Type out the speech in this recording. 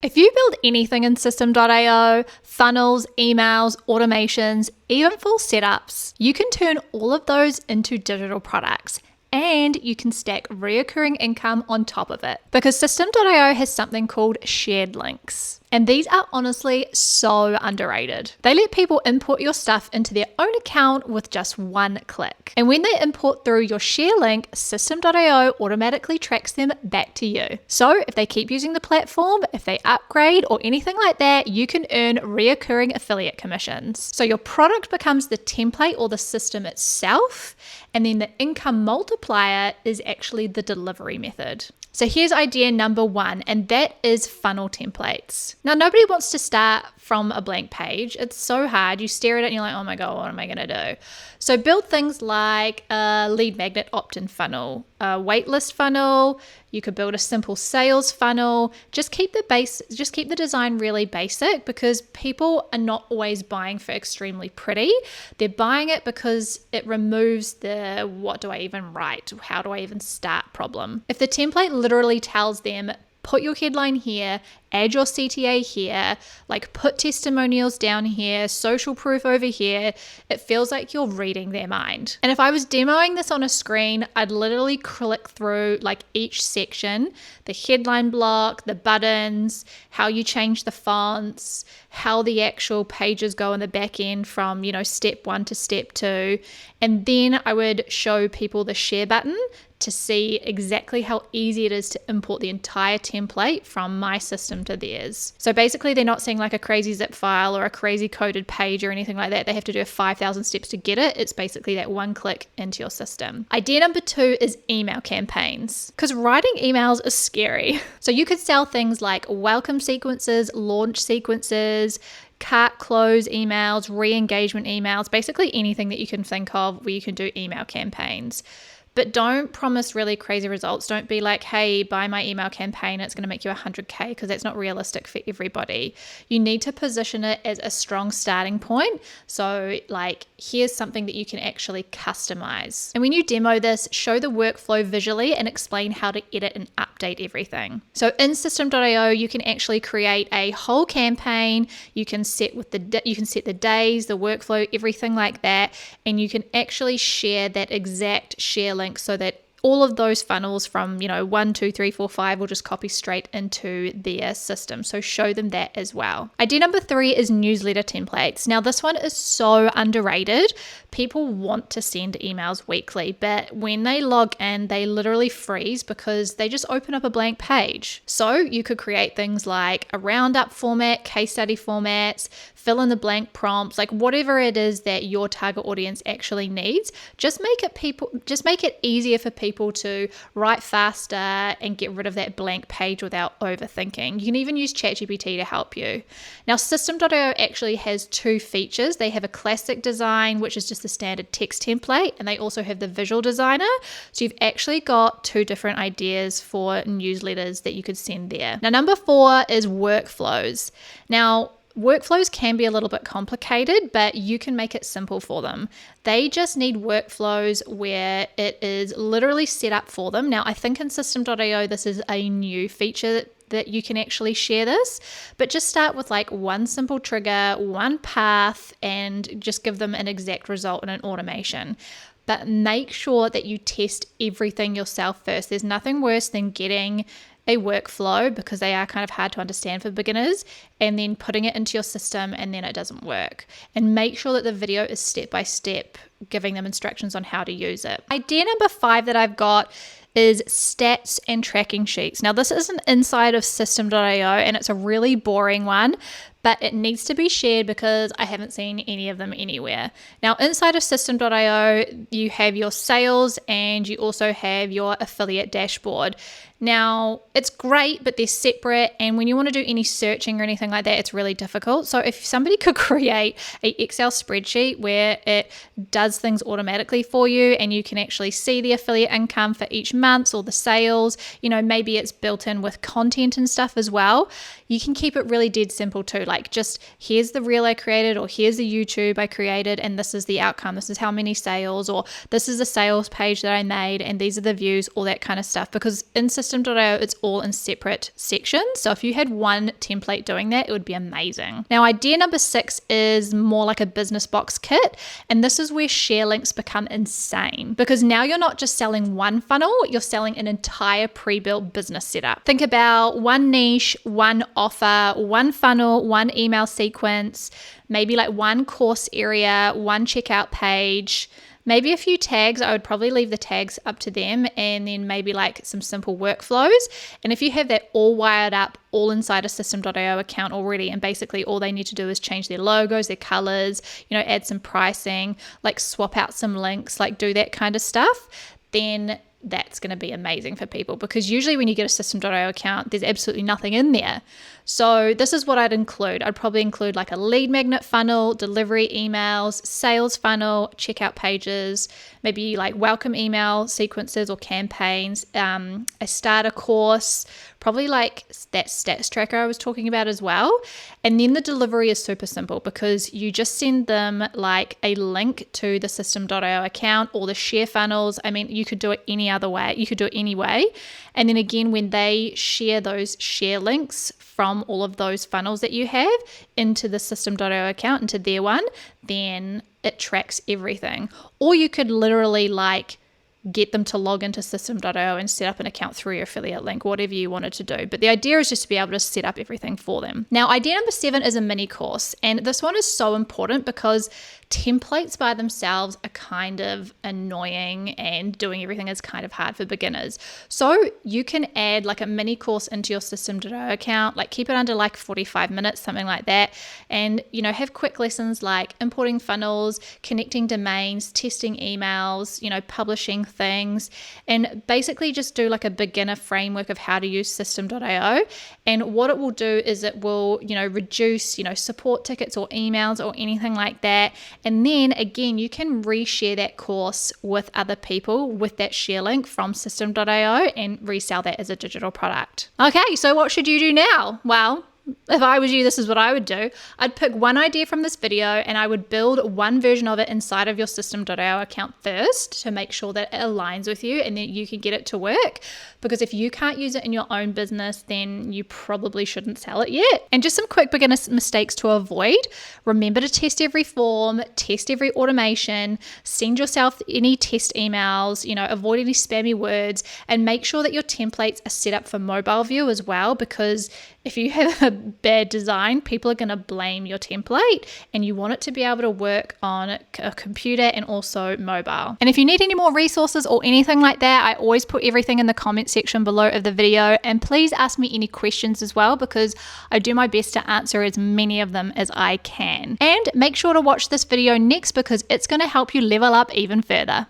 If you build anything in System.io, funnels, emails, automations, even full setups, you can turn all of those into digital products. And you can stack reoccurring income on top of it, because System.io has something called shared links. And these are honestly so underrated. They let people import your stuff into their own account with just one click. And when they import through your share link, System.io automatically tracks them back to you. So if they keep using the platform, if they upgrade or anything like that, you can earn reoccurring affiliate commissions. So your product becomes the template or the system itself, and then the income multiplier is actually the delivery method. So here's idea number 1, and that is funnel templates. Now, nobody wants to start from a blank page. It's so hard. You stare at it and you're like, oh my God, what am I going to do? So build things like a lead magnet opt-in funnel, a waitlist funnel. You could build a simple sales funnel. Just keep the design really basic, because people are not always buying for extremely pretty. They're buying it because it removes the what do I even write? How do I even start problem. If the template literally tells them, put your headline here, add your CTA here, like put testimonials down here, social proof over here, it feels like you're reading their mind. And if I was demoing this on a screen, I'd literally click through like each section, the headline block, the buttons, how you change the fonts, how the actual pages go in the back end from, step 1 to step 2. And then I would show people the share button to see exactly how easy it is to import the entire template from my system to theirs. So basically they're not seeing like a crazy zip file or a crazy coded page or anything like that. They have to do 5,000 steps to get it. It's basically that one click into your system. Idea number 2 is email campaigns, because writing emails is scary. So you could sell things like welcome sequences, launch sequences, cart close emails, re-engagement emails, basically anything that you can think of where you can do email campaigns. But don't promise really crazy results. Don't be like, hey, buy my email campaign, it's going to make you 100K, because that's not realistic for everybody. You need to position it as a strong starting point. So like, here's something that you can actually customize. And when you demo this, show the workflow visually and explain how to edit and update everything. So in System.io, you can actually create a whole campaign. You can set the days, the workflow, everything like that. And you can actually share that exact share link, so that all of those funnels from 1, 2, 3, 4, 5 will just copy straight into their system. So show them that as well. Idea number 3 is newsletter templates. Now this one is so underrated. People want to send emails weekly, but when they log in, they literally freeze because they just open up a blank page. So you could create things like a roundup format, case study formats, fill in the blank prompts, like whatever it is that your target audience actually needs. Just make it easier for people to write faster and get rid of that blank page without overthinking. You can even use ChatGPT to help you. Now, System.io actually has 2 features. They have a classic design, which is just the standard text template, and they also have the visual designer. So you've actually got 2 different ideas for newsletters that you could send there. Now, number 4 is workflows. Now, workflows can be a little bit complicated, but you can make it simple for them. They just need workflows where it is literally set up for them. Now, I think in System.io, this is a new feature that you can actually share this, but just start with like one simple trigger, one path, and just give them an exact result in an automation. But make sure that you test everything yourself first. There's nothing worse than getting a workflow, because they are kind of hard to understand for beginners, and then putting it into your system and then it doesn't work. And make sure that the video is step by step, giving them instructions on how to use it. Idea number 5 that I've got is stats and tracking sheets. Now, this is an inside of System.io, and it's a really boring one, but it needs to be shared because I haven't seen any of them anywhere. Now, inside of System.io, you have your sales and you also have your affiliate dashboard. Now, it's great, but they're separate, and when you want to do any searching or anything like that, it's really difficult. So if somebody could create an Excel spreadsheet where it does things automatically for you and you can actually see the affiliate income for each month or the sales, maybe it's built in with content and stuff as well. You can keep it really dead simple too. Like like just here's the reel I created, or here's the YouTube I created, and this is the outcome. This is how many sales, or this is a sales page that I made, and these are the views, all that kind of stuff. Because in System.io, it's all in separate sections. So if you had one template doing that, it would be amazing. Now, idea number 6 is more like a business box kit. And this is where share links become insane, because now you're not just selling one funnel, you're selling an entire pre-built business setup. Think about one niche, one offer, one funnel, one email sequence, maybe like one course area, one checkout page, maybe a few tags. I would probably leave the tags up to them, and then maybe like some simple workflows. And if you have that all wired up, all inside a System.io account already, and basically all they need to do is change their logos, their colors, add some pricing, like swap out some links, like do that kind of stuff, then that's going to be amazing for people. Because usually when you get a System.io account, there's absolutely nothing in there. So this is what I'd include. I'd probably include like a lead magnet funnel, delivery emails, sales funnel, checkout pages, maybe like welcome email sequences or campaigns, a starter course, probably like that stats tracker I was talking about as well. And then the delivery is super simple, because you just send them like a link to the System.io account or the share funnels. I mean, you could do it any other way. You could do it any way. And then again, when they share those share links from all of those funnels that you have into the System.io account, into their one, then it tracks everything. Or you could literally like get them to log into System.io and set up an account through your affiliate link, whatever you wanted to do. But the idea is just to be able to set up everything for them. Now, idea number 7 is a mini course. And this one is so important because templates by themselves are kind of annoying, and doing everything is kind of hard for beginners. So you can add like a mini course into your System.io account, like keep it under like 45 minutes, something like that. And, have quick lessons like importing funnels, connecting domains, testing emails, publishing things, and basically just do like a beginner framework of how to use System.io. And what it will do is it will, reduce, support tickets or emails or anything like that. And then again, you can reshare that course with other people with that share link from System.io and resell that as a digital product. Okay, so what should you do now? Well, if I was you, this is what I would do. I'd pick one idea from this video and I would build one version of it inside of your System.io account first to make sure that it aligns with you and that you can get it to work. Because if you can't use it in your own business, then you probably shouldn't sell it yet. And just some quick beginner mistakes to avoid. Remember to test every form, test every automation, send yourself any test emails, avoid any spammy words, and make sure that your templates are set up for mobile view as well, because if you have a bad design, people are going to blame your template, and you want it to be able to work on a computer and also mobile. And if you need any more resources or anything like that, I always put everything in the comment section below of the video, and please ask me any questions as well, because I do my best to answer as many of them as I can. And make sure to watch this video next, because it's going to help you level up even further.